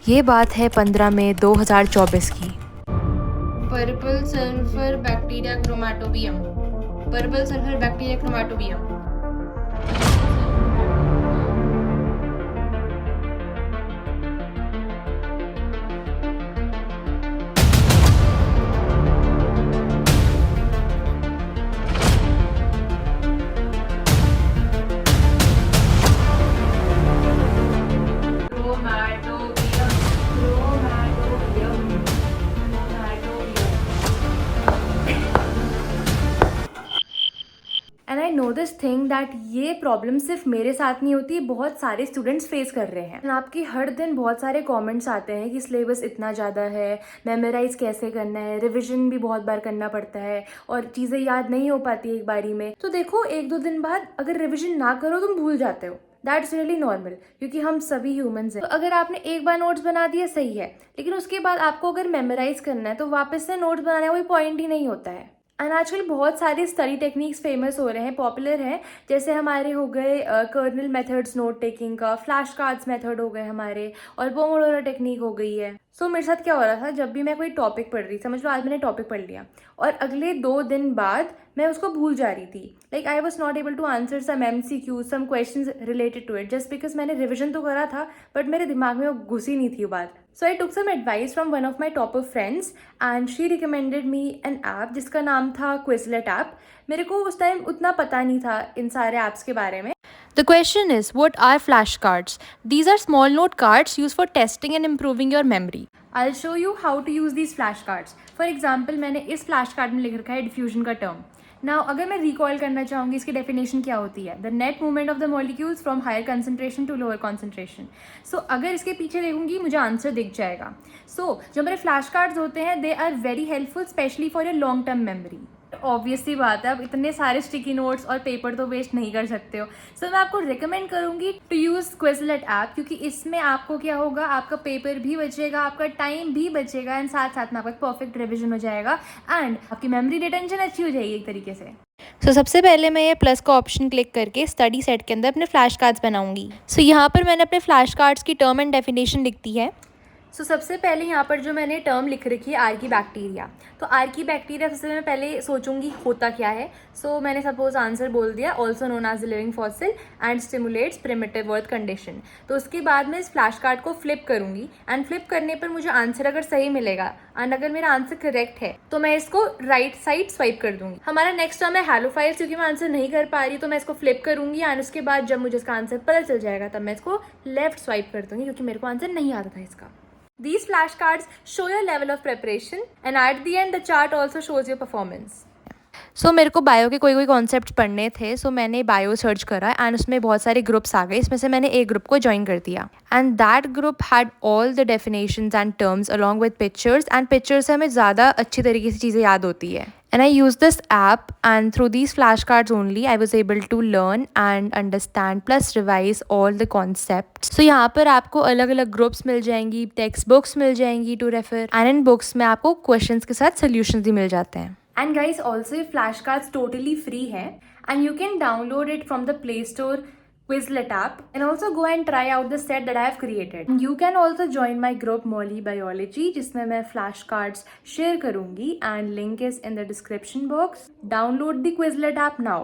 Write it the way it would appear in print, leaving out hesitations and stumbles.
ये बात है 15 मई 2024 की। Purple sulphur bacteria chromatium. Purple sulphur bacteria chromatium. And I know this thing that ये प्रॉब्लम सिर्फ मेरे साथ नहीं होती, बहुत सारे स्टूडेंट्स फेस कर रहे हैं। आपकी हर दिन बहुत सारे कमेंट्स आते हैं कि सिलेबस इतना ज़्यादा है, मेमोराइज कैसे करना है, रिविजन भी बहुत बार करना पड़ता है और चीज़ें याद नहीं हो पाती एक बारी में। तो देखो, 1-2 दिन बाद अगर रिविजन ना करो तुम भूल जाते हो। दैट्स रियली नॉर्मल, क्योंकि हम सभी ह्यूमंस हैं। तो अगर आपने एक बार नोट्स बना दिए सही है, लेकिन उसके बाद आपको अगर मेमोराइज करना है तो वापस से नोट्स बनाने का कोई पॉइंट ही नहीं होता है। एंड आजकल बहुत सारे स्टडी टेक्निक्स फेमस हो रहे हैं, पॉपुलर हैं। जैसे हमारे हो गए कर्नल मेथड्स नोट टेकिंग का, फ्लैश कार्ड्स मेथड हो गए हमारे, और पोमोडोरो टेक्निक हो गई है। सो मेरे साथ क्या हो रहा था, जब भी मैं कोई टॉपिक पढ़ रही, समझ लो आज मैंने टॉपिक पढ़ लिया और अगले 2 दिन बाद मैं उसको भूल जा रही थी। Like I was not able to answer some MCQ, some questions related to it, just because मैंने रिविजन तो करा था बट मेरे दिमाग में वो घुसी नहीं थी वो बात। So I took some advice from one of my topper friends and she recommended me an app जिसका नाम था क्विजलेट ऐप। मेरे को उस टाइम उतना पता नहीं था इन सारे ऐप्स के बारे में। The question is, what are flashcards? These are small note cards used for testing and improving your memory. I'll show you how to use these flashcards. For example, मैंने इस flashcard में लिख रखा है डिफ्यूजन का टर्म। नाउ अगर मैं recall करना चाहूँगी इसकी डेफिनेशन क्या होती है, the net movement of the molecules from higher concentration to lower concentration. So अगर इसके पीछे देखूंगी मुझे आंसर दिख जाएगा। सो जो मेरे फ्लैश कार्ड्स होते हैं they are very helpful specially for your long term memory. Obviously बात है, अब इतने सारे स्टिकी नोट्स और पेपर तो वेस्ट नहीं कर सकते हो। सो मैं आपको रिकमेंड करूंगी टू यूज़ क्विजलेट ऐप, क्योंकि इसमें आपको क्या होगा, आपका पेपर भी बचेगा, आपका टाइम भी बचेगा एंड साथ साथ में आपका परफेक्ट रिविजन हो जाएगा एंड आपकी मेमोरी रिटेंशन अच्छी हो जाएगी एक तरीके से। सबसे पहले मैं ये प्लस का ऑप्शन क्लिक करके स्टडी सेट के अंदर अपने फ्लैश कार्ड्स बनाऊंगी। यहाँ पर मैंने अपने फ्लैश कार्ड्स की टर्म एंड डेफिनेशन लिख दी है। सबसे पहले यहाँ पर जो मैंने टर्म लिख रखी है आर्की बैक्टीरिया, तो आर्की बैक्टीरिया सबसे मैं पहले सोचूंगी होता क्या है। मैंने सपोज आंसर बोल दिया, also known as the living fossil and stimulates primitive earth condition. तो उसके बाद मैं इस फ्लैश कार्ड को फ्लिप करूंगी एंड फ्लिप करने पर मुझे आंसर अगर सही मिलेगा एंड अगर मेरा आंसर करेक्ट है तो मैं इसको राइट साइड स्वाइप कर दूंगी। हमारा नेक्स्ट टर्म है हैलोफाइल्स, क्योंकि मैं आंसर नहीं कर पा रही तो मैं इसको फ्लिप करूंगी एंड उसके बाद जब मुझे इसका आंसर पता चल जाएगा तब मैं इसको लेफ्ट स्वाइप कर दूंगी, क्योंकि मेरे को आंसर नहीं आता था इसका। These flashcards show your level of preparation and at the end the chart also shows your performance. मेरे को बायो के कोई कॉन्सेप्ट पढ़ने थे, मैंने बायो सर्च करा एंड उसमें बहुत सारे ग्रुप्स आ गए। इसमें से मैंने एक ग्रुप को ज्वाइन कर दिया and that group had all the definitions and terms along with pictures, and pictures से हमें ज़्यादा अच्छी तरीके से चीज़ें याद होती है। And I used this app, and through these flashcards only I was able to learn and understand plus revise all the concepts. यहाँ पर आपको अलग अलग ग्रुप्स मिल जाएंगी, टेक्स्ट बुक्स मिल जाएंगी to refer, and in books में आपको क्वेश्चंस के साथ सोल्यूशंस भी मिल जाते हैं। एंड गाइस ऑल्सो ये फ्लैश कार्ड्स टोटली फ्री है and you can download it from the play store Quizlet app, and also go and try out the set that I have created. You can also join my group Molly Biology, जिसमें मैं flash cards share करूंगी, and link is in the description box. Download the Quizlet app now.